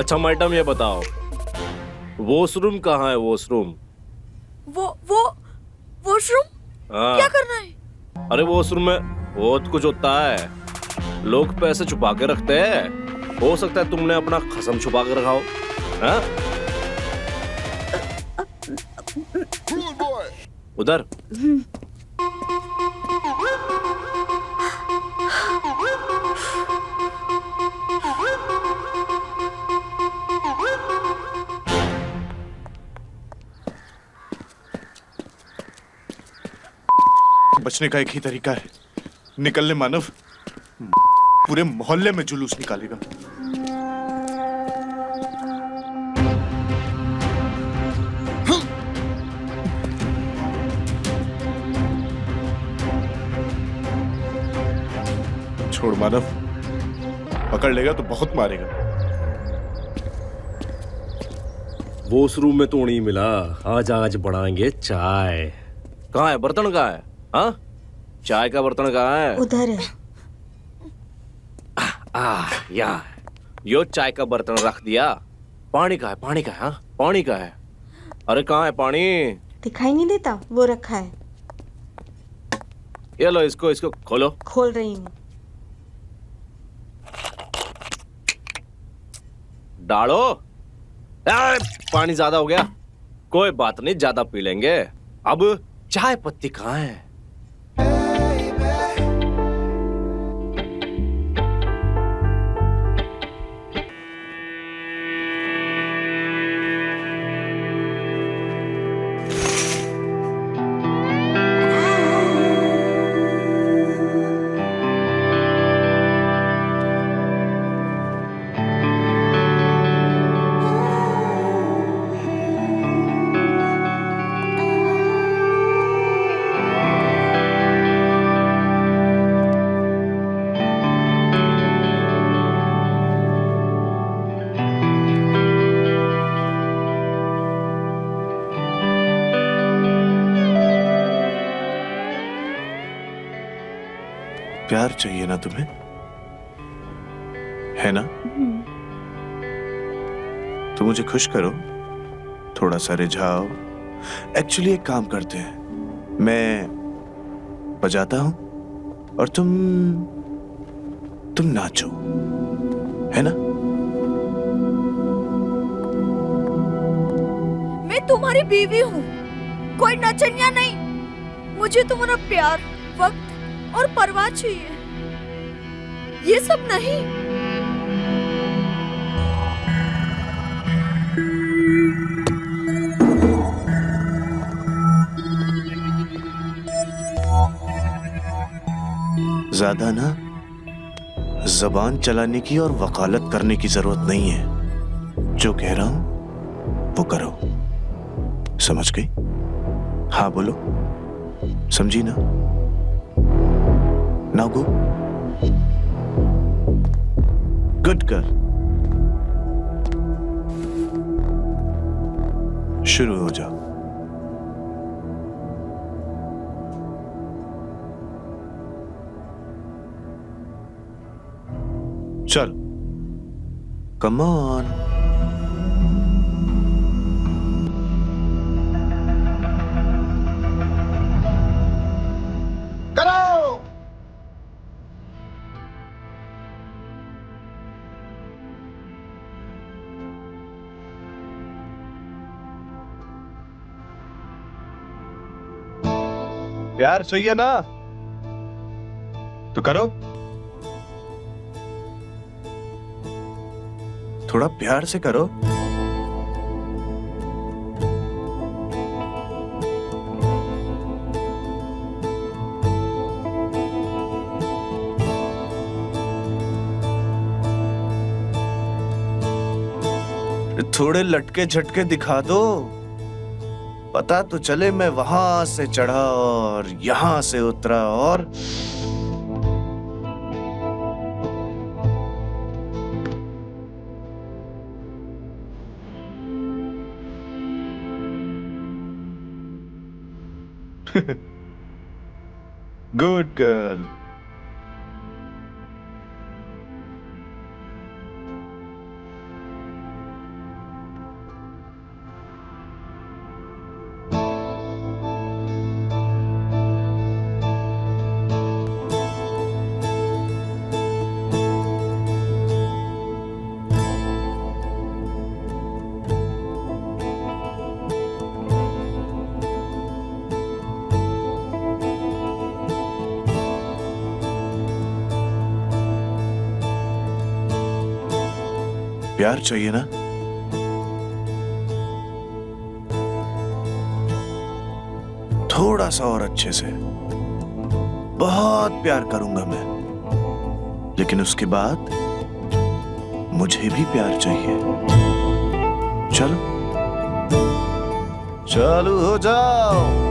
अच्छा मैडम ये बताओ, वॉशरूम कहाँ है? वॉशरूम? वो वॉशरूम हाँ। क्या करना है? अरे वॉशरूम में बहुत कुछ होता है, लोग पैसे छुपा के रखते हैं। हो सकता है तुमने अपना खसम छुपा के रखा हो। हाँ? उधर। बचने का एक ही तरीका है, निकलने मानव पूरे मोहल्ले में जुलूस निकालेगा। छोड़ मानव, पकड़ लेगा तो बहुत मारेगा। वॉशरूम में तो नहीं मिला, आज बनाएंगे चाय। कहाँ है बर्तन? कहाँ है? हाँ, चाय का बर्तन कहाँ है? उधर है। या यो चाय का बर्तन रख दिया। पानी का है? पानी का है? हाँ, पानी का है। अरे कहाँ है पानी? दिखाई नहीं देता, वो रखा है। ये लो, इसको खोलो। खोल रही हूँ। डालो। पानी ज्यादा हो गया, कोई बात नहीं, ज्यादा पी लेंगे। अब चाय पत्ती कहाँ है? प्यार चाहिए ना तुम्हें, है ना? तो मुझे खुश करो, थोड़ा सा रिझाओ। एक्चुअली एक काम करते हैं, मैं बजाता हूं और तुम नाचो, है ना? मैं तुम्हारी बीवी हूँ, कोई नचनिया नहीं। मुझे तुम्हारा प्यार, वक्त और परवाह चाहिए, ये सब नहीं। ज्यादा ना जबान चलाने की और वकालत करने की जरूरत नहीं है। जो कह रहा हूं वो करो, समझ गई? हाँ बोलो, समझी ना? Now go, good girl. शुरू हो जाओ। चलो, कम ऑन। प्यार चाहिए ना तो करो, थोड़ा प्यार से करो। थोड़े लटके झटके दिखा दो, पता तो चले मैं वहां से चढ़ा और यहां से उतरा। और गुड गर्ल। प्यार चाहिए ना? थोड़ा सा और अच्छे से। बहुत प्यार करूंगा मैं, लेकिन उसके बाद मुझे भी प्यार चाहिए। चलो, चालू हो जाओ।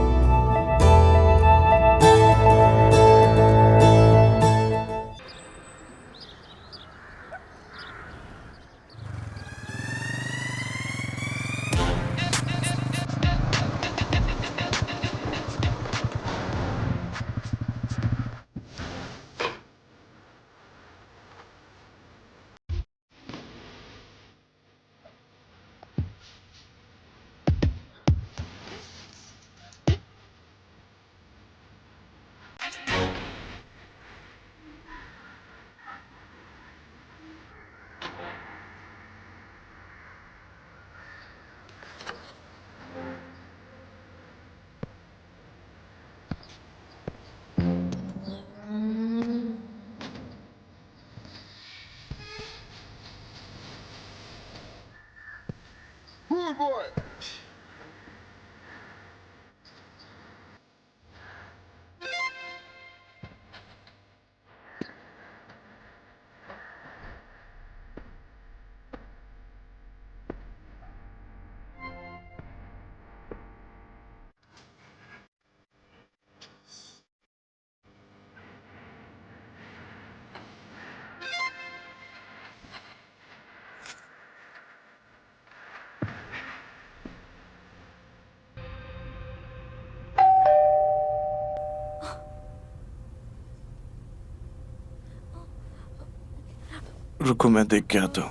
रुको, मैं देख के आता हूँ।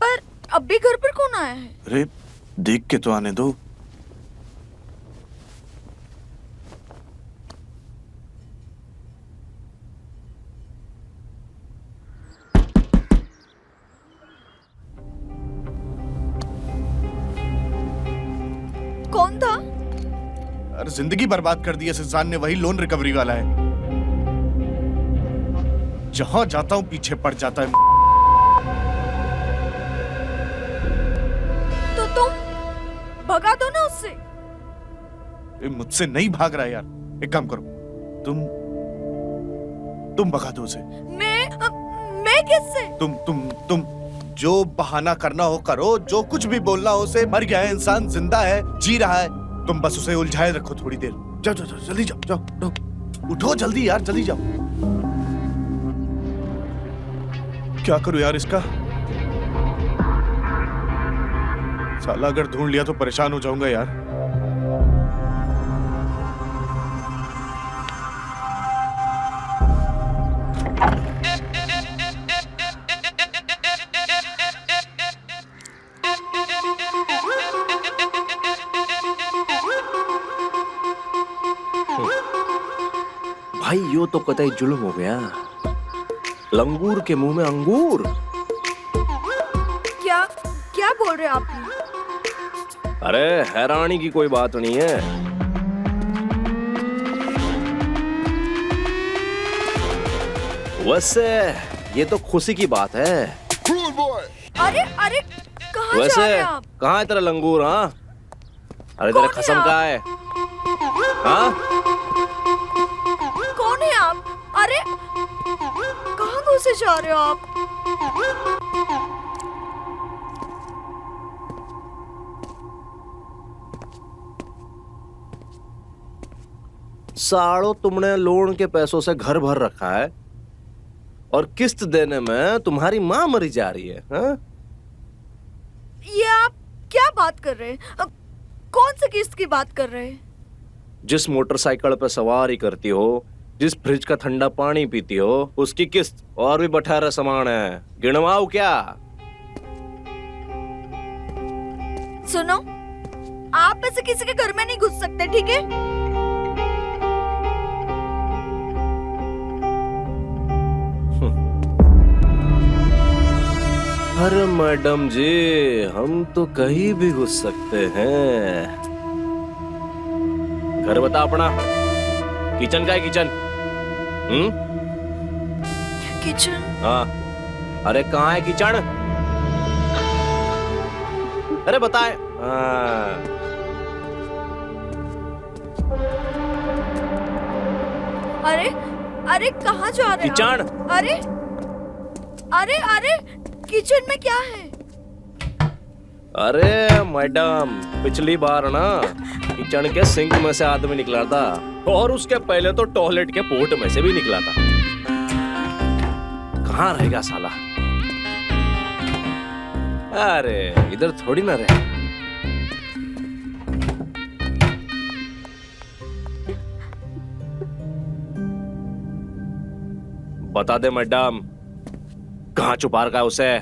पर अब भी घर पर कौन आया है? अरे देख के तो आने दो। कौन था? अरे जिंदगी बर्बाद कर दी है इंसान ने, वही लोन रिकवरी वाला है। जहां जाता हूं पीछे पड़ जाता है। तो तुम भगा दो ना उससे। मुझसे नहीं भाग रहा यार। एक काम करो, तुम भगा दो उसे। मैं किससे? तुम जो बहाना करना हो करो, जो कुछ भी बोलना हो उसे। मर गया है इंसान, जिंदा है, जी रहा है। तुम बस उसे उलझाए रखो थोड़ी देर। जाओ जाओ जाओ, जल्दी जाओ जाओ, उठो जल्दी यार, जल्दी जाओ। क्या करूं यार इसका? साला अगर ढूंढ लिया तो परेशान हो जाऊंगा यार। भाई यो तो कतई जुल्म हो गया। लंगूर के मुंह में अंगूर। क्या क्या बोल रहे आप? अरे हैरानी की कोई बात नहीं है। वैसे ये तो खुशी की बात है। अरे अरे कहाँ जा रहे हैं आप? कहाँ है तेरा लंगूर? हाँ, अरे तेरा खसम कहाँ है? हाँ, कौन है आप? अरे कहाँ घुसे जा रहे हो आप? साड़ो तुमने लोन के पैसों से घर भर रखा है और किस्त देने में तुम्हारी माँ मरी जा रही है। हाँ? ये आप क्या बात कर रहे हैं? कौन सी किस्त की बात कर रहे हैं? जिस मोटरसाइकिल पे सवारी करती हो, जिस फ्रिज का ठंडा पानी पीती हो, उसकी किस्त। और भी बठारा सामान है, गिनवाओ क्या? सुनो, आप में से किसी के घर में नहीं घुस सकते, ठीक है? अरे मैडम जी, हम तो कहीं भी घुस सकते हैं। घर बता अपना। किचन का है? किचन? किचन? हाँ, अरे कहाँ है किचन? अरे बताए। हाँ। अरे अरे कहाँ जा रहे हैं किचन। आप? अरे अरे अरे किचन में क्या है? अरे मैडम, पिछली बार ना किचन के सिंक में से आदमी निकला था और उसके पहले तो टॉयलेट के पोर्ट में से भी निकला था। कहाँ रहेगा साला? अरे इधर थोड़ी ना रहे। बता दे मैडम, कहाँ छुपा रखा है उसे?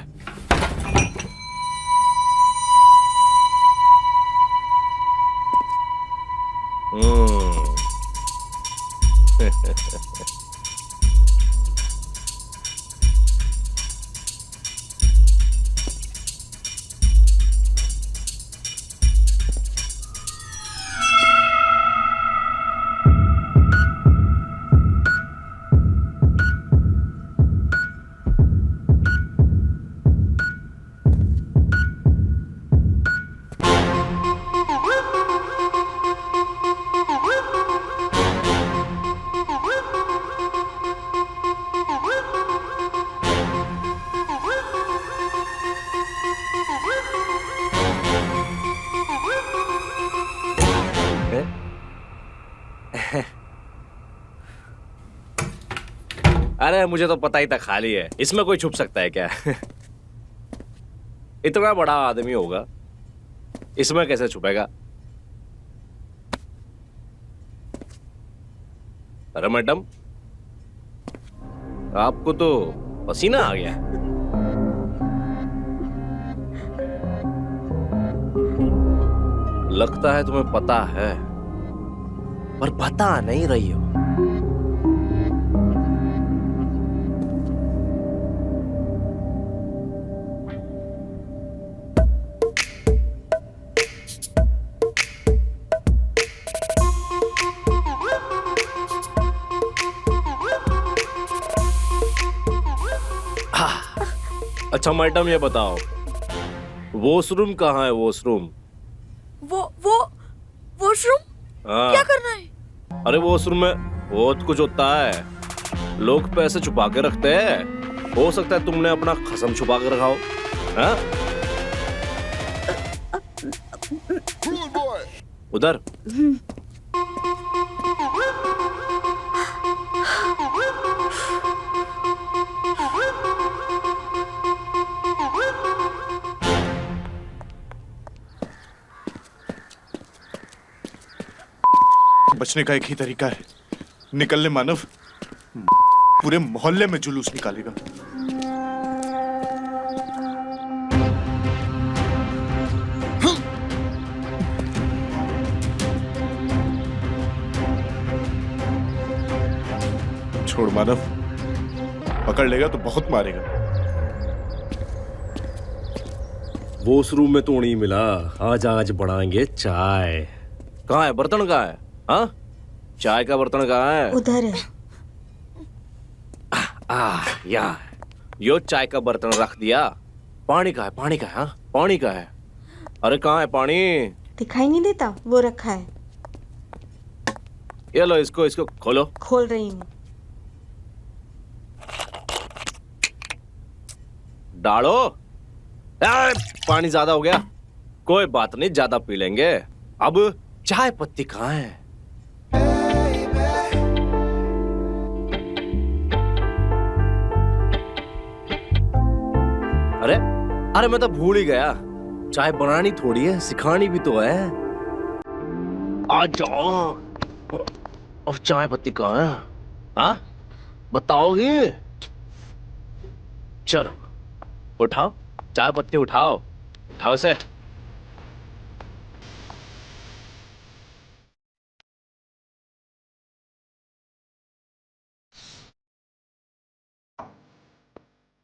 अरे मुझे तो पता ही था खाली है, इसमें कोई छुप सकता है क्या? इतना बड़ा आदमी होगा, इसमें कैसे छुपेगा? अरे मैडम, आपको तो पसीना आ गया। लगता है तुम्हें पता है, पर बता नहीं रही हो। अच्छा मैडम, ये बताओ, वॉशरूम कहाँ है? वॉशरूम? वो वॉशरूम हाँ। क्या करना है? अरे वॉशरूम में बहुत कुछ होता है, लोग पैसे छुपा के रखते हैं। हो सकता है तुमने अपना खसम छुपा के रखा हो। हाँ? उधर। बचने का एक ही तरीका है, निकलने मानव पूरे मोहल्ले में जुलूस निकालेगा। छोड़ मानव, पकड़ लेगा तो बहुत मारेगा। वॉशरूम में तो नहीं मिला, आज बनाएंगे चाय। कहाँ है बर्तन? कहाँ है? हाँ, चाय का बर्तन कहाँ है? उधर है। या यो चाय का बर्तन रख दिया। पानी कहाँ है? पानी कहाँ है? हाँ, पानी कहाँ है? अरे कहाँ है पानी? दिखाई नहीं देता, वो रखा है। ये लो, इसको खोलो। खोल रही हूँ। डालो। पानी ज्यादा हो गया, कोई बात नहीं, ज्यादा पी लेंगे। अब चाय पत्ती कहाँ है? अरे अरे मैं तो भूल ही गया, चाय बनानी थोड़ी है, सिखानी भी तो है। आ जाओ। अब चाय पत्ती कहाँ है? हाँ, बताओगे? चलो उठाओ, चाय पत्ती उठाओ, उठाओ से।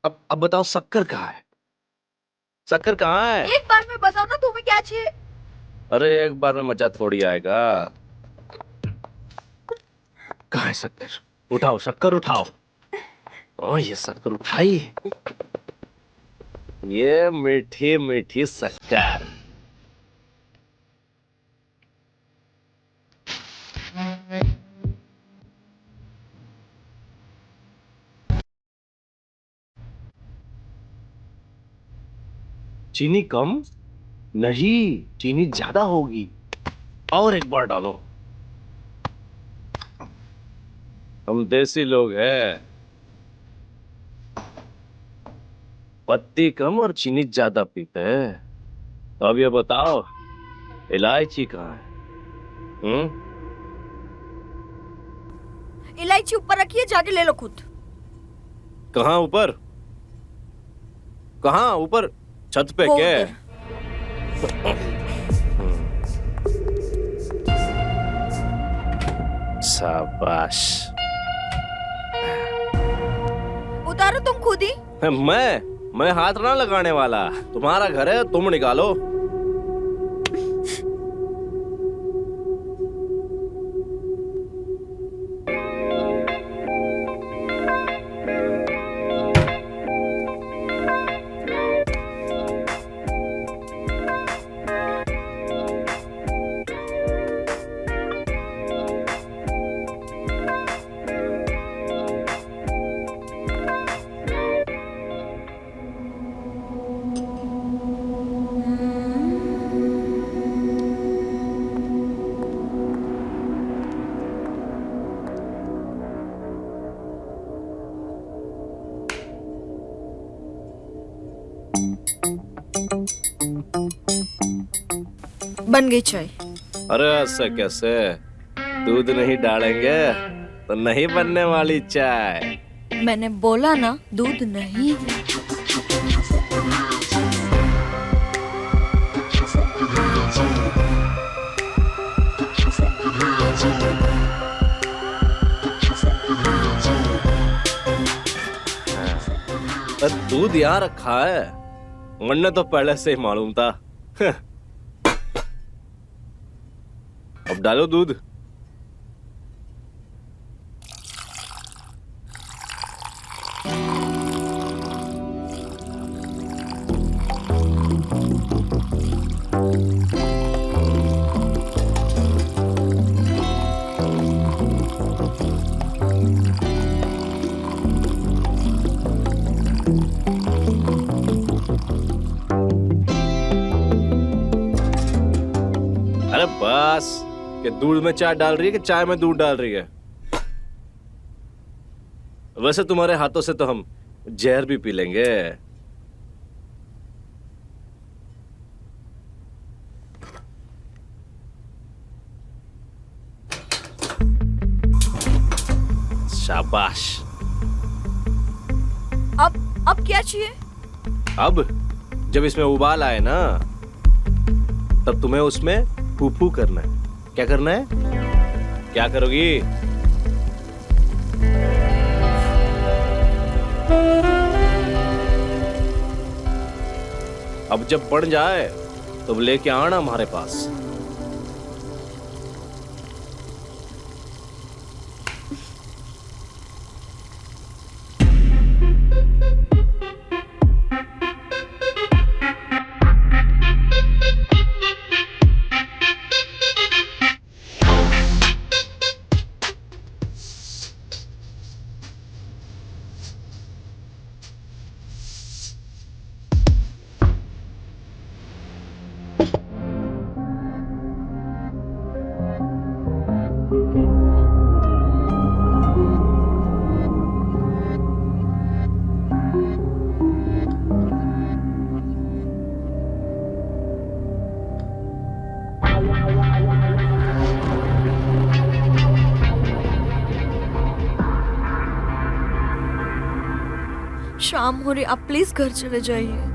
अब बताओ, शक्कर कहाँ है? शक्कर कहाँ है? एक बार में बताओ ना, तुम्हें क्या चाहिए? अरे एक बार में मजा थोड़ी आएगा। कहाँ है शक्कर? उठाओ, शक्कर उठाओ। ओ ये शक्कर उठाई, ये मीठी मीठी शक्कर। चीनी कम नहीं, चीनी ज्यादा होगी। और एक बार डालो। हम देसी लोग हैं, पत्ती कम और चीनी ज्यादा पीते हैं। तो अब ये बताओ, इलायची कहाँ है? इलायची ऊपर रखिए, जाके ले लो खुद। कहाँ ऊपर? कहाँ ऊपर? छत पे वो क्या? उधर। शाबाश। उतारो तुम खुद ही। मैं हाथ ना लगाने वाला। तुम्हारा घर है, तुम निकालो। बन गई चाय। अरे ऐसा कैसे? दूध नहीं डालेंगे तो नहीं बनने वाली चाय। मैंने बोला ना, दूध नहीं। दूध यहाँ रखा है, वरना तो पहले से ही मालूम था। अब डालो दूध। अरे बस, कि दूध में चाय डाल रही है कि चाय में दूध डाल रही है? वैसे तुम्हारे हाथों से तो हम जहर भी पी लेंगे। शाबाश। अब क्या चाहिए? अब जब इसमें उबाल आए ना, तब तुम्हें उसमें फूफू करना है। क्या करना है? क्या करोगी? अब जब बन जाए तो लेके आना हमारे पास। शाम हो रही, आप प्लीज घर चले जाइए।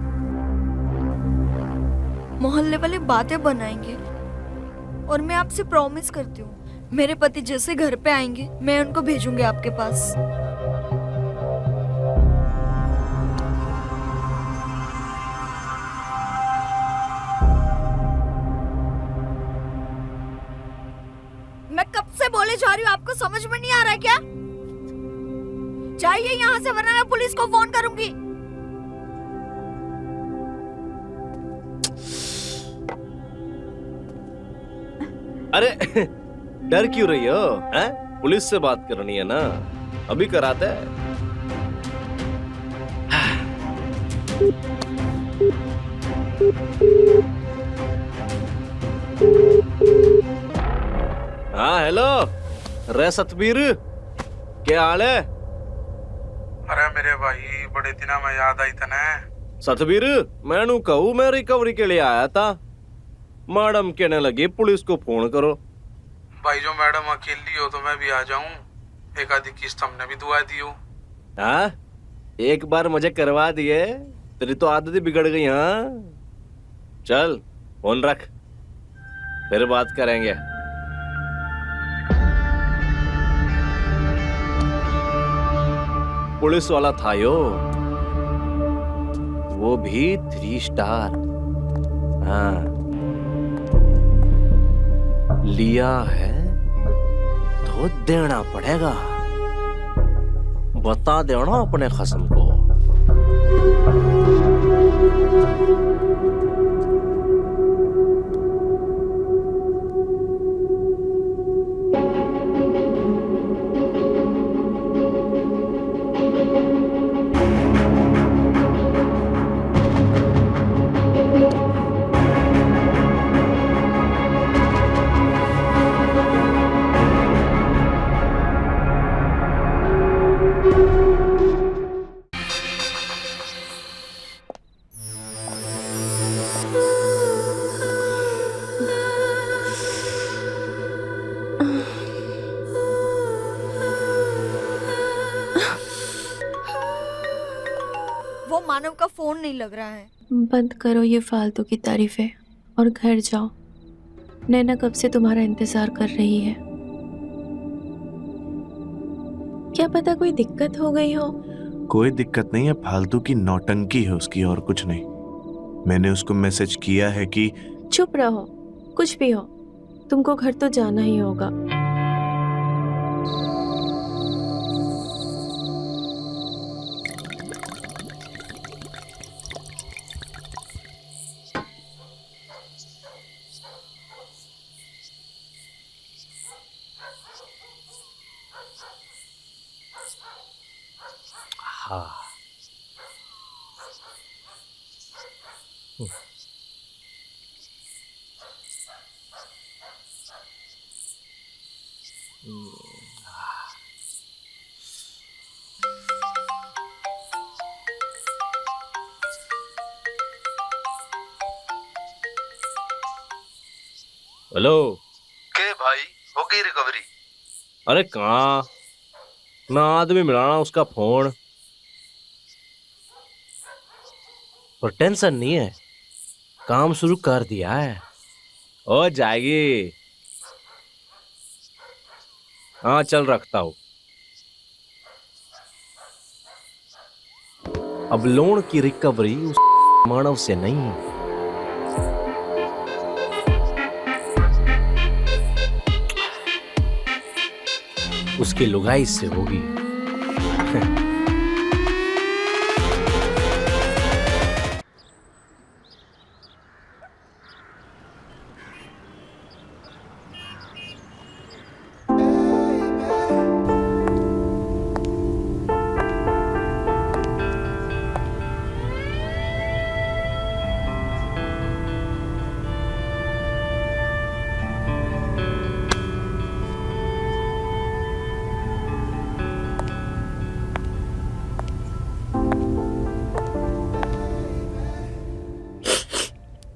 मोहल्ले वाले बातें बनाएंगे और मैं आपसे प्रॉमिस करती हूँ, मेरे पति जैसे घर पे आएंगे मैं उनको भेजूंगी आपके पास। मैं कब से बोले जा रही हूँ, आपको समझ में नहीं आ रहा है क्या? जाइए यहाँ से, वरना मैं पुलिस को फोन करूंगी। अरे डर क्यों रही हो? हैं? पुलिस से बात करनी है ना, अभी कराते हैं। हाँ हेलो रे सतबीर, क्या हाल है? अरे मेरे भाई बड़े दिना में याद आई तने। सतबीर मैनू कहूँ मैं रिकवरी के लिए आया था, मैडम कहने लगी पुलिस को फोन करो। भाई जो मैडम अकेली हो तो मैं भी आ जाऊं, एक आधी किस्त हमने भी दुआ दियो। हाँ एक बार मुझे करवा दिए, तेरी तो आदत ही बिगड़ गई। हाँ चल फोन रख, फिर बात करेंगे। पुलिस वाला था यो, वो भी 3 स्टार। हाँ लिया है तो देना पड़ेगा, बता देना अपने खसम को। वो मानव का फोन नहीं लग रहा है। बंद करो ये फालतू की तारीफें और घर जाओ। नैना कब से तुम्हारा इंतजार कर रही है। क्या पता कोई दिक्कत हो गई हो। कोई दिक्कत नहीं है, फालतू की नौटंकी है उसकी और कुछ नहीं। मैंने उसको मैसेज किया है कि चुप रहो, कुछ भी हो तुमको घर तो जाना ही होगा। हाँ हेलो। के भाई हो गई रिकवरी? अरे कहाँ ना आदमी मिलाना उसका फोन, पर टेंशन नहीं है, काम शुरू कर दिया है, हो जाएगी। हाँ चल रखता हूँ। अब लोन की रिकवरी उस मानव से नहीं, उसकी लुगाई से होगी।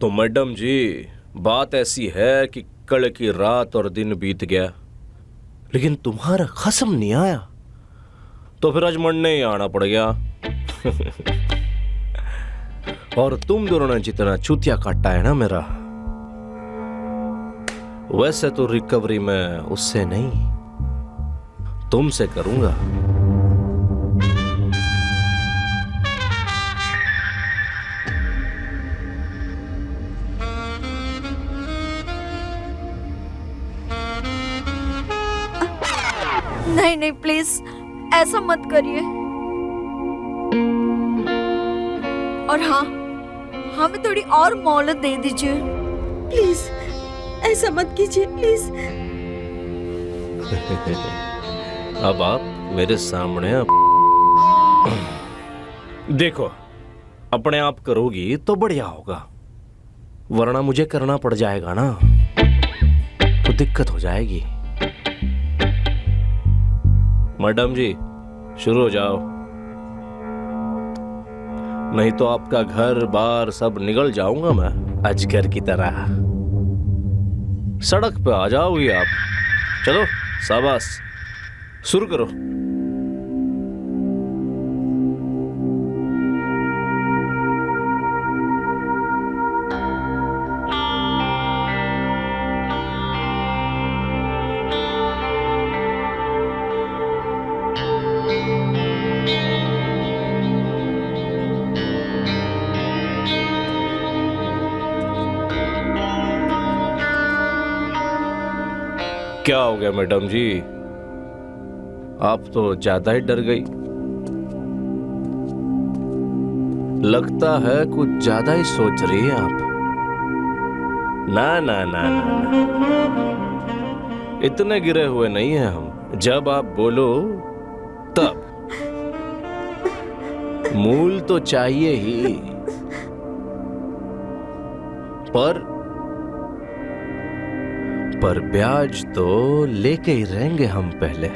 तो मैडम जी बात ऐसी है कि कल की रात और दिन बीत गया, लेकिन तुम्हारा खसम नहीं आया, तो फिर आज मरने ही आना पड़ गया। और तुम दोनों ने जितना चूतिया काटा है ना मेरा, वैसे तो रिकवरी मैं उससे नहीं तुमसे करूंगा। नहीं नहीं प्लीज ऐसा मत करिए। और हाँ, हमें थोड़ी और मोहलत दे दीजिए प्लीज ऐसा मत कीजिए प्लीज। अब आप मेरे सामने देखो, अपने आप करोगी तो बढ़िया होगा, वरना मुझे करना पड़ जाएगा ना, तो दिक्कत हो जाएगी। मैडम जी शुरू हो जाओ, नहीं तो आपका घर बार सब निगल जाऊंगा मैं अजगर की तरह। सड़क पे आ जाओगी आप। चलो शाबाश, शुरू करो। क्या हो गया मैडम जी, आप तो ज्यादा ही डर गई। लगता है कुछ ज्यादा ही सोच रही है आप। ना ना ना ना ना, इतने गिरे हुए नहीं हैं हम। जब आप बोलो तब। मूल तो चाहिए ही, पर ब्याज तो लेके ही रहेंगे हम पहले।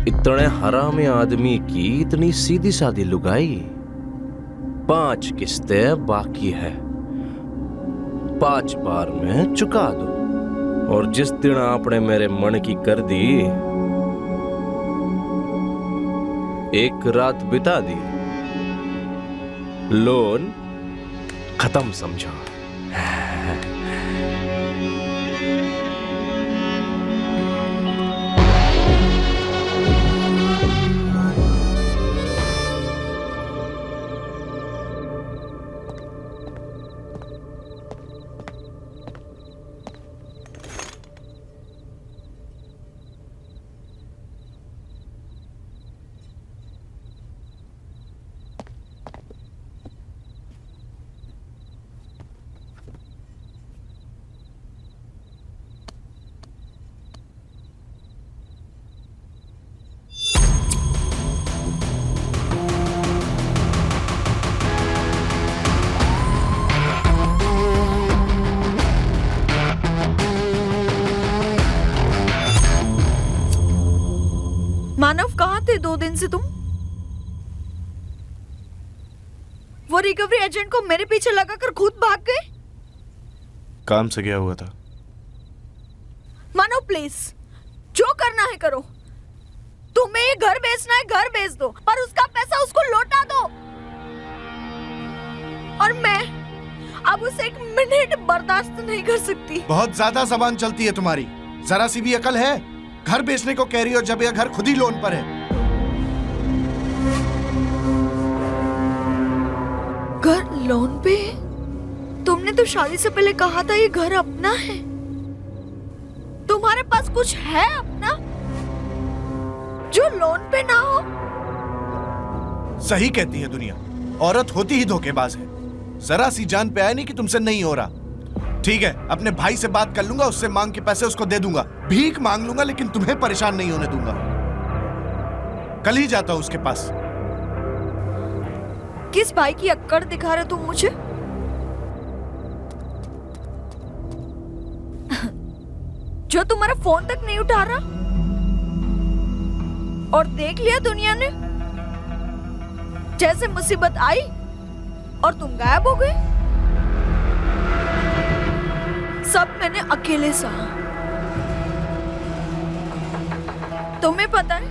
इतने हरामी आदमी की इतनी सीधी सादी लुगाई। 5 किस्तें बाकी है, 5 बार में चुका दो। और जिस दिन आपने मेरे मन की कर दी, एक रात बिता दी, लोन खत्म समझो। मानव, कहाँ थे 2 दिन से तुम? वो रिकवरी एजेंट को मेरे पीछे लगाकर खुद भाग गए। काम से गया हुआ था। मानव प्लीज, जो करना है करो। तुम्हें ये घर बेचना है, घर बेच दो, पर उसका पैसा उसको लौटा दो। और मैं अब उसे 1 मिनट बर्दाश्त नहीं कर सकती। बहुत ज्यादा जबान चलती है तुम्हारी। जरा सी भी अकल है? घर बेचने को कह रही हो जब यह घर खुद ही लोन पर है। घर लोन पे? तुमने तो शादी से पहले कहा था ये घर अपना है। तुम्हारे पास कुछ है अपना जो लोन पे ना हो? सही कहती है दुनिया, औरत होती ही धोखेबाज है। जरा सी जान पे आया नहीं कि तुमसे नहीं हो रहा। ठीक है, अपने भाई से बात कर लूंगा, उससे मांग के पैसे उसको दे दूंगा। भीख मांग लूंगा, लेकिन तुम्हें परेशान नहीं होने दूंगा। कल ही जाता हूं उसके पास। किस भाई की अक्कड़ दिखा रहे तुम मुझे? जो तुम्हारा फोन तक नहीं उठा रहा? और देख लिया दुनिया ने, जैसे मुसीबत आई और तुम गायब हो गए। सब मैंने अकेले सहा। तुम्हें पता है,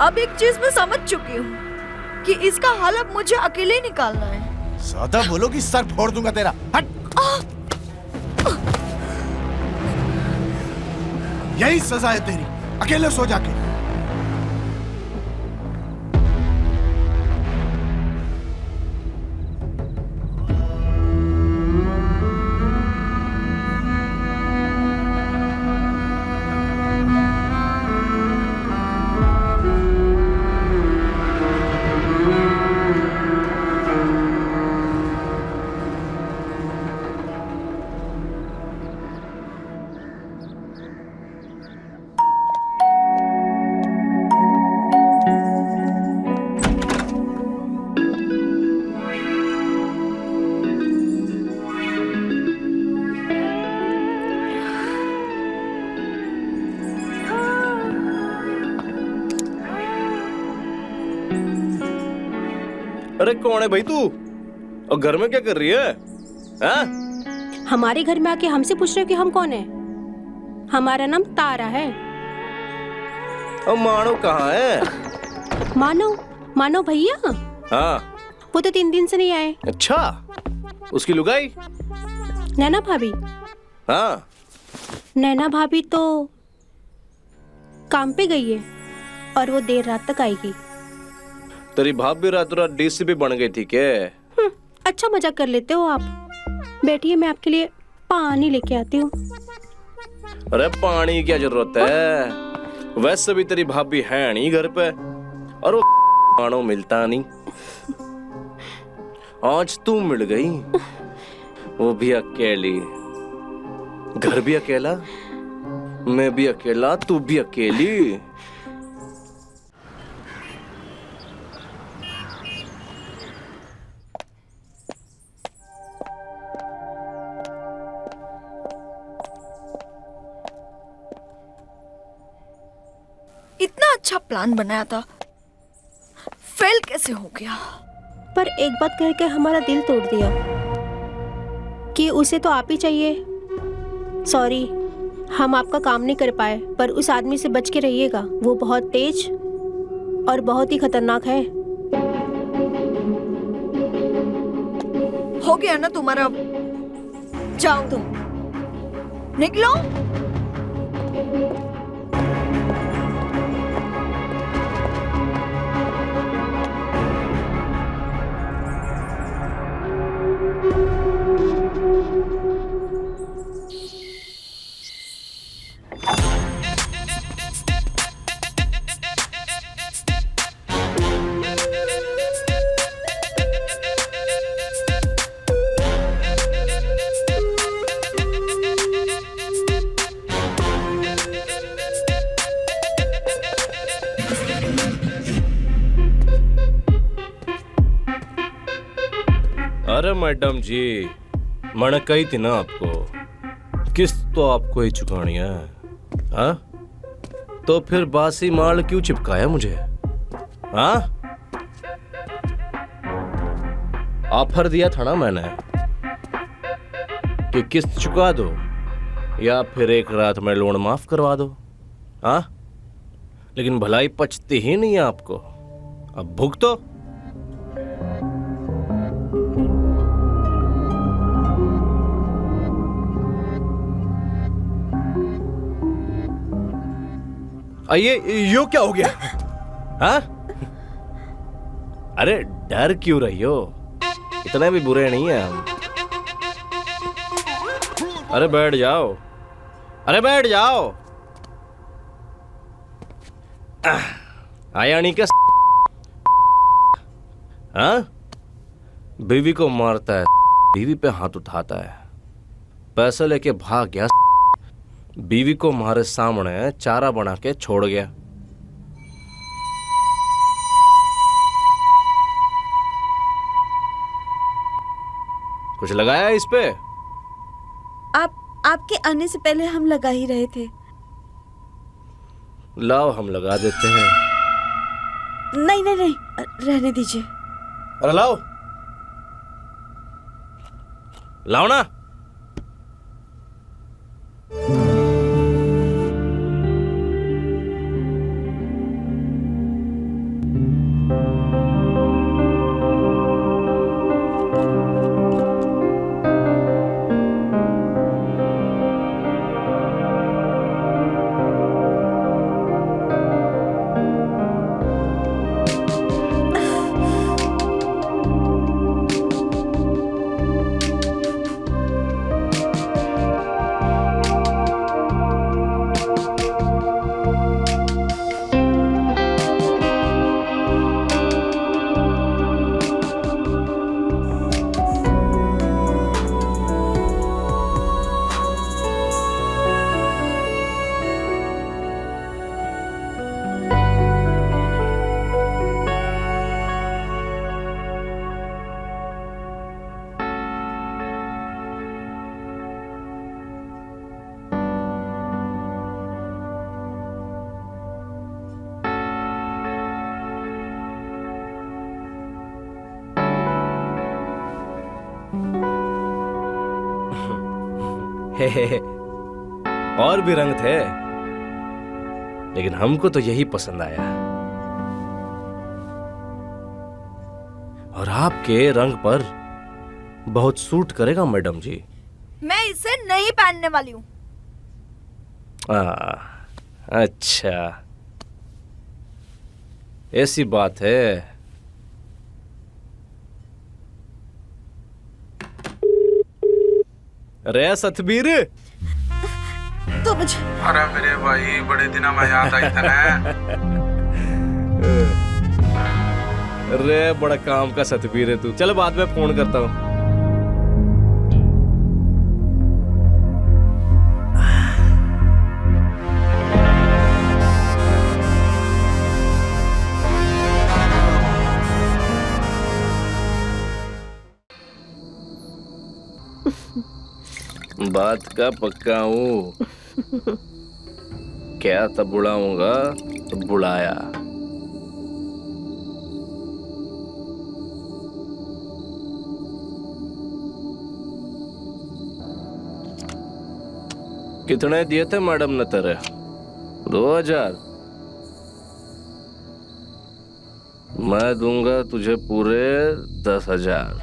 अब एक चीज मैं समझ चुकी हूँ कि इसका हल अब मुझे अकेले ही निकालना है। ज्यादा बोलोगी सर फोड़ दूंगा तेरा। हट। यही सजा है तेरी, अकेले सो जाके। अरे कौन है भाई तू? और घर में क्या कर रही है? हाँ? हमारे घर में आके हमसे पूछ रहे हो कि हम कौन है? हमारा नाम तारा है। और मानो कहाँ है? मानो? मानो भैया? हाँ। वो तो 3 दिन से नहीं आए। अच्छा, उसकी लुगाई? नैना भाभी? हाँ। नैना भाभी तो काम पे गई है और वो देर रात तक आएगी। तेरी भाभी रातों रात डीसीपी बन गई थी क्या? अच्छा मजाक कर लेते हो आप। बैठिए, मैं आपके लिए पानी लेके आती हूँ। अरे पानी की क्या जरूरत है? वैसे भी तेरी भाभी है नहीं घर पे और वो मानो मिलता नहीं। आज तू मिल गई, वो भी अकेली। घर भी अकेला, मैं भी अकेला, तू भी अकेली। इतना अच्छा प्लान बनाया था, फेल कैसे हो गया? पर एक बात कह के हमारा दिल तोड़ दिया कि उसे तो आप ही चाहिए। सॉरी, हम आपका काम नहीं कर पाए, पर उस आदमी से बच के रहिएगा। वो बहुत तेज और बहुत ही खतरनाक है। हो गया ना तुम्हारा? जाओ तुम, निकलो। अरे मैडम जी, मैंने कही थी ना आपको, किस्त तो आपको ही चुकानी है। हाँ? तो फिर बासी माल क्यों चिपकाया मुझे? हाँ? ऑफर दिया था ना मैंने कि किस्त चुका दो या फिर एक रात में लोन माफ करवा दो। हाँ? लेकिन भलाई पचती ही नहीं है आपको। अब भुगतो। यो क्या हो गया? हाँ? अरे डर क्यों रही हो? इतने भी बुरे नहीं है हम। अरे बैठ जाओ, अरे बैठ जाओ। आया नहीं क्या? हाँ? बीवी को मारता है, बीवी पे हाथ उठाता है, पैसे लेके भाग गया, बीवी को हमारे सामने चारा बना के छोड़ गया। कुछ लगाया इस पे? आपके आने से पहले हम लगा ही रहे थे। लाओ हम लगा देते हैं। नहीं नहीं नहीं, रहने दीजिए। अरे लाओ, लाओ ना। हे। और भी रंग थे, लेकिन हमको तो यही पसंद आया। और आपके रंग पर बहुत सूट करेगा मैडम जी। मैं इसे नहीं पहनने वाली हूँ। अच्छा, ऐसी बात है। अरे सतबीर, तो मुझे अरे मेरे भाई बड़े दिनों में याद आई था ना। अरे बड़ा काम का सतबीर है तू। चलो बाद में फोन करता हूँ। बात का पक्का हूँ। क्या तब बुलाऊंगा तो बुलाया। कितने दिए थे मैडम ने तेरे? 2000। मैं दूंगा तुझे पूरे 10,000।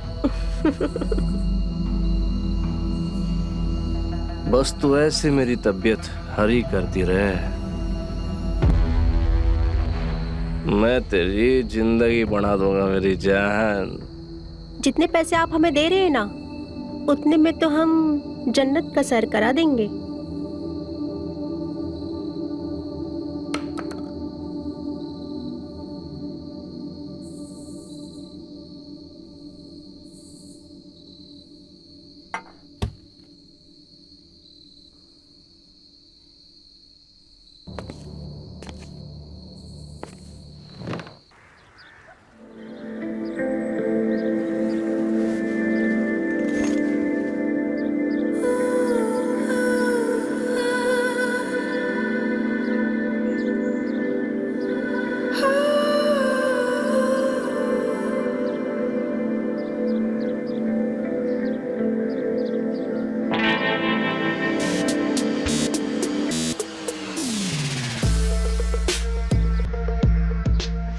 बस तू ऐसे मेरी तबीयत हरी करती रहे, मैं तेरी जिंदगी बना दूंगा मेरी जान। जितने पैसे आप हमें दे रहे हैं ना, उतने में तो हम जन्नत का सैर करा देंगे।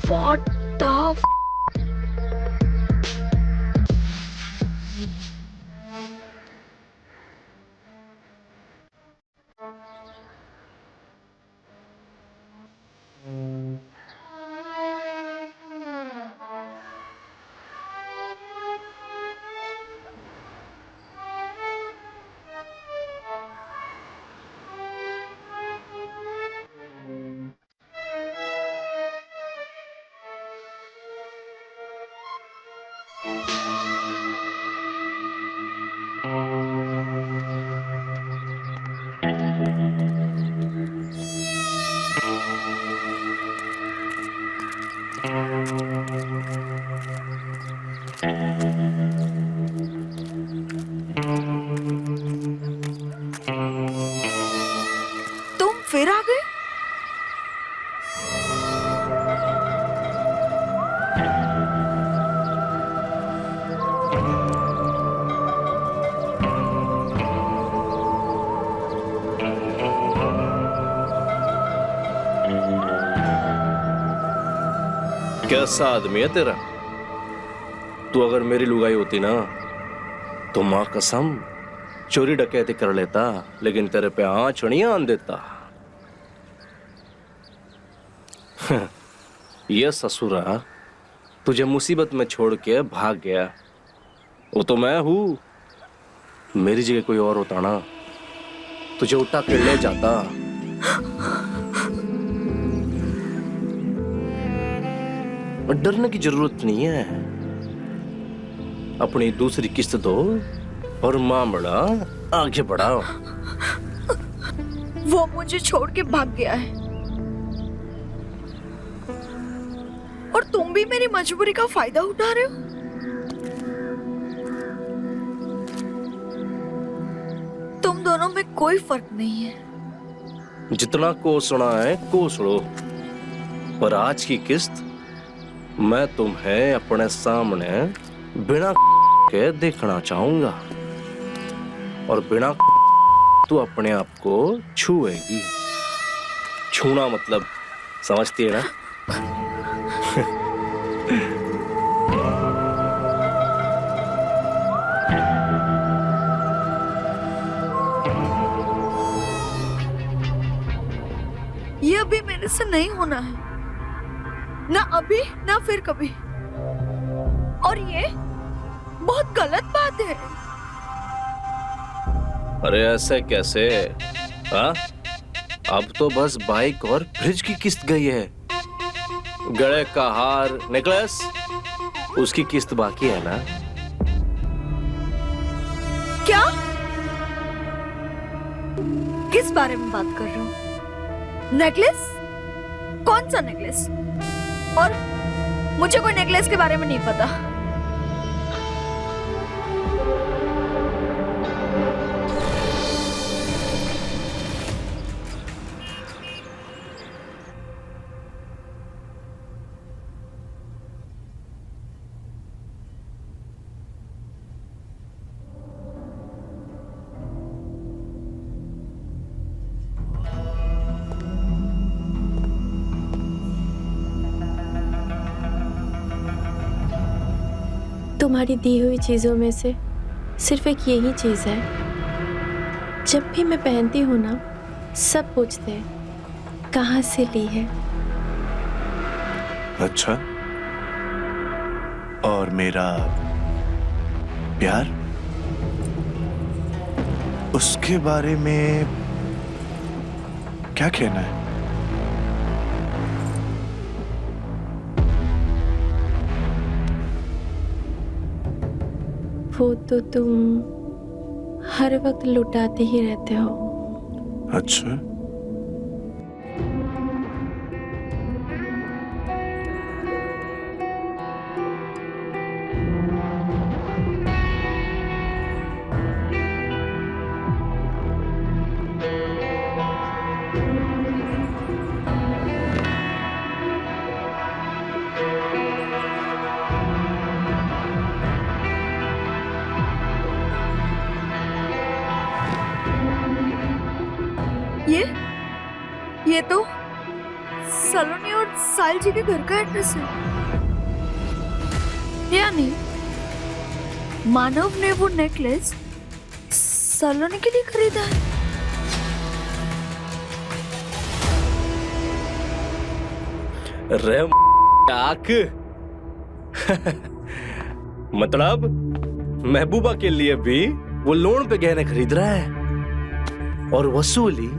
What the तुम फिर आ गए? कैसा आदमी है तेरा? तू अगर मेरी लुगाई होती ना तो मां कसम चोरी डकैती कर लेता, लेकिन तेरे पे आंचड़ियां आन देता। ये ससुरा तुझे मुसीबत में छोड़ के भाग गया। वो तो मैं हूं। मेरी जगह कोई और होता ना, तुझे उठा के ले जाता। डरने की जरूरत नहीं है। अपनी दूसरी किस्त दो और मामला आगे बढ़ाओ। वो मुझे छोड़ के भाग गया है और तुम भी मेरी मजबूरी का फायदा उठा रहे हो। तुम दोनों में कोई फर्क नहीं है। जितना कोसना है कोस लो, पर आज की किस्त मैं तुम्हें अपने सामने बिना के देखना चाहूंगा। और बिना तू अपने आप को छुएगी। छूना मतलब समझती है ना? ये अभी मेरे से नहीं होना है, ना अभी ना फिर कभी। और ये बहुत गलत बात है। अरे ऐसे कैसे? हाँ, अब तो बस बाइक और फ्रिज की किस्त गई है। गले का हार, नेकलेस, उसकी किस्त बाकी है ना? क्या? किस बारे में बात कर रहे हो? नेकलेस? कौन सा नेकलेस? और मुझे कोई नेकलेस के बारे में नहीं पता। तुम्हारी दी हुई चीज़ों में से सिर्फ एक यही चीज़ है, जब भी मैं पहनती हूँ ना, सब पूछते हैं कहाँ से ली है। अच्छा, और मेरा प्यार, उसके बारे में क्या कहना है? वो तो तुम हर वक्त लुटाते ही रहते हो। अच्छा, ये तो सलोनी और साहिल जी के घर का एड्रेस है। यानी मानव ने वो नेकलेस सलोनी के लिए खरीदा है। रे आक मतलब महबूबा के लिए भी वो लोन पे गहने खरीद रहा है और वसूली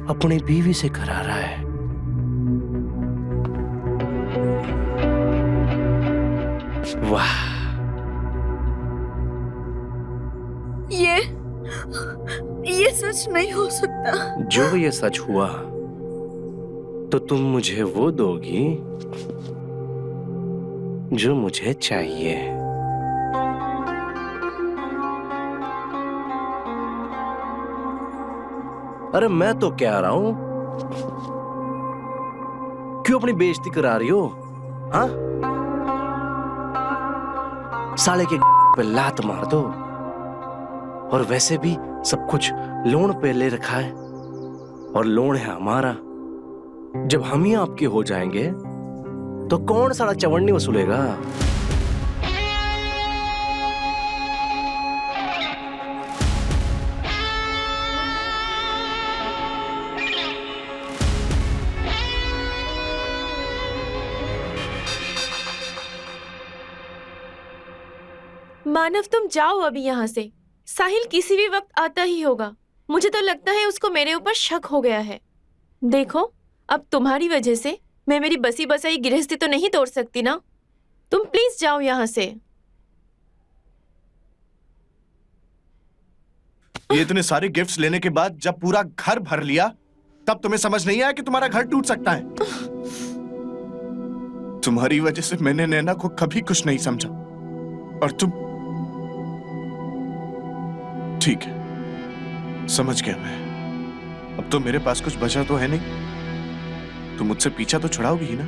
अपनी बीवी से करा रहा है। वाह, ये सच नहीं हो सकता। जो ये सच हुआ तो तुम मुझे वो दोगी जो मुझे चाहिए। अरे मैं तो कह रहा हूं, क्यों अपनी बेइज्जती करा रही हो? हाँ, साले के पे लात मार दो। और वैसे भी सब कुछ लोन पे ले रखा है और लोन है हमारा। जब हम ही आपके हो जाएंगे तो कौन सारा चवन्नी वसूलेगा? मानव, तुम जाओ अभी यहाँ से। साहिल किसी भी वक्त आता ही होगा। मुझे तो लगता है उसको मेरे ऊपर शक हो गया है। देखो, अब तुम्हारी वजह से मैं मेरी बसी बसाई गृहस्थी तो नहीं तोड़ सकती ना। तुम प्लीज जाओ यहाँ से। ये इतने सारे गिफ्ट्स लेने के बाद जब पूरा घर भर लिया, तब तुम्हें समझ नहीं आया कि तुम्हारा घर टूट सकता है? तुम्हारी वजह से मैंने नैना को कभी कुछ नहीं समझा, और तुम। ठीक है, समझ गया मैं। अब तो मेरे पास कुछ बचा तो है नहीं, तुम मुझसे पीछा तो छुड़ाओगी ही ना?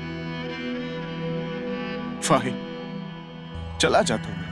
फाइन, चला जाता हूं मैं।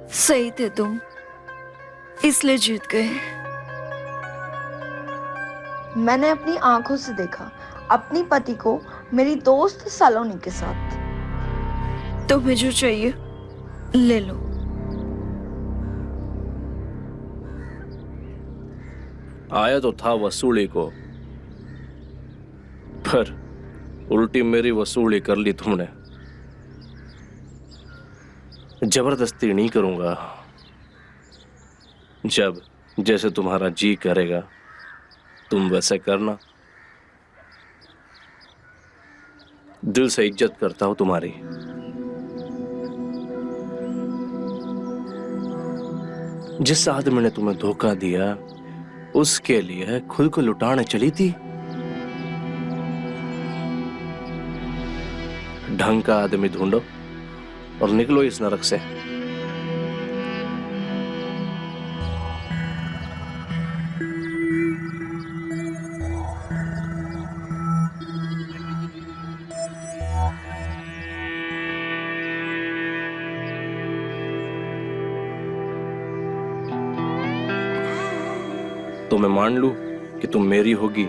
सही थे तुम, इसलिए जीत गए। मैंने अपनी आंखों से देखा अपनी पति को मेरी दोस्त सलोनी के साथ। तुम्हें जो चाहिए ले लो। आया तो था वसूली को, पर उल्टी मेरी वसूली कर ली तुमने। जबरदस्ती नहीं करूंगा, जब जैसे तुम्हारा जी करेगा तुम वैसे करना। दिल से इज्जत करता हूं तुम्हारी। जिस आदमी ने तुम्हें धोखा दिया उसके लिए खुद को लुटाने चली थी। ढंग का आदमी ढूंढो और निकलो इस नरक से। तो मैं मान लूं कि तुम मेरी होगी।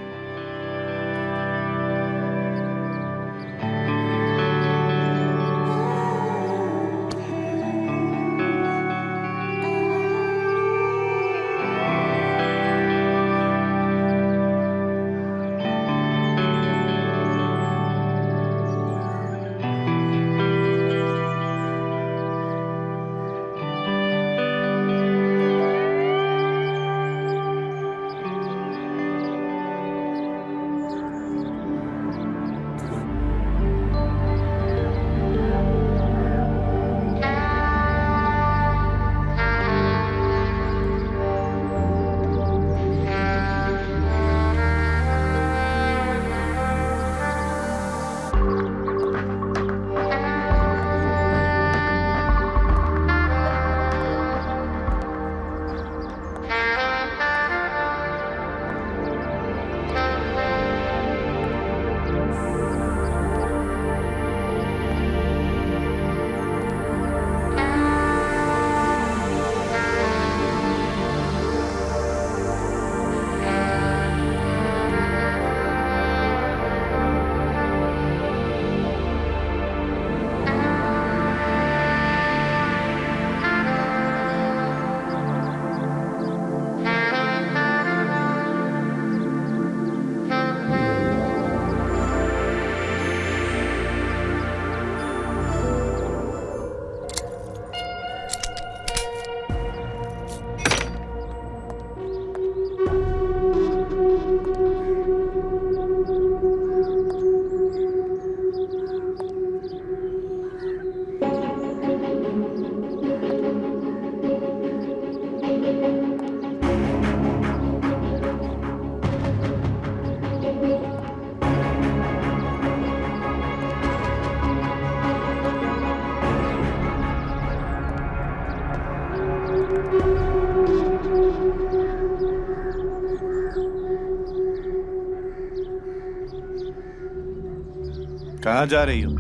कहाँ जा रही हो?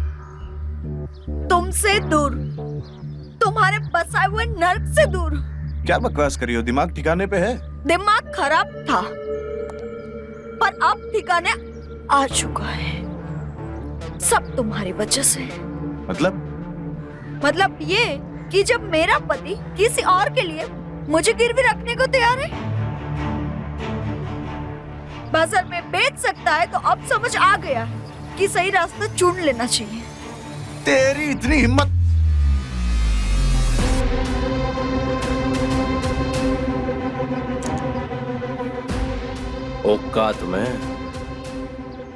तुमसे दूर, तुम्हारे बसाए हुए नर्क से दूर। क्या बकवास कर रही हो? दिमाग ठिकाने पे है? दिमाग खराब था, पर अब ठिकाने आ चुका है। सब तुम्हारी वजह से। मतलब ये कि जब मेरा पति किसी और के लिए मुझे गिरवी रखने को तैयार है, बाजार में बेच सकता है, तो अब समझ आ गया कि सही रास्ता चुन लेना चाहिए। तेरी इतनी हिम्मत! औकात में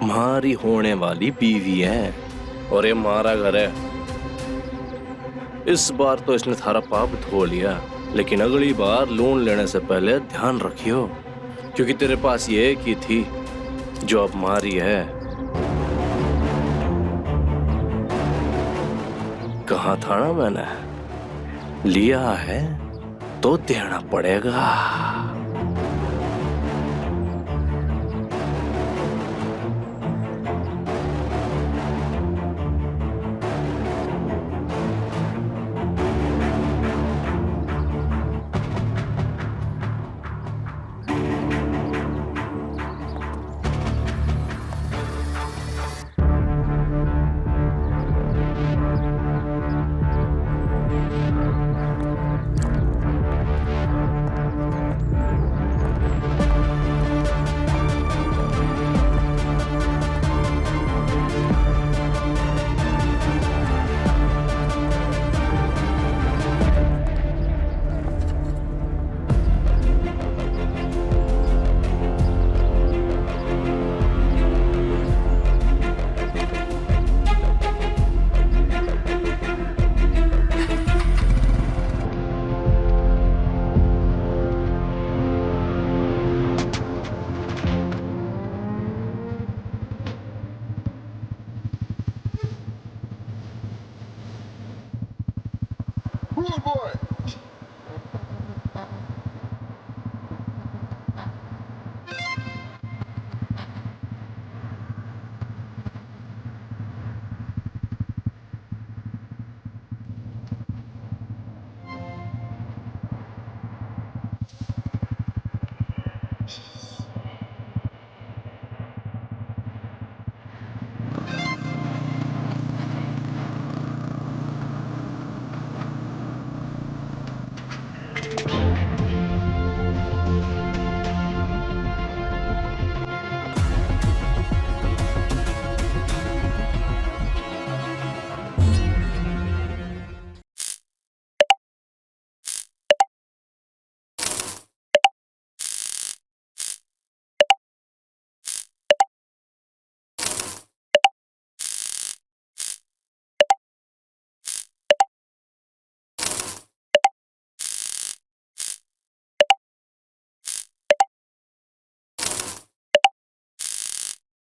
हमारी होने वाली बीवी है और ये हमारा घर है। इस बार तो इसने थारा पाप धो लिया, लेकिन अगली बार लोन लेने से पहले ध्यान रखियो, क्योंकि तेरे पास ये एक ही थी जो अब हमारी है। कहा था ना मैंने, लिया है तो देना पड़ेगा।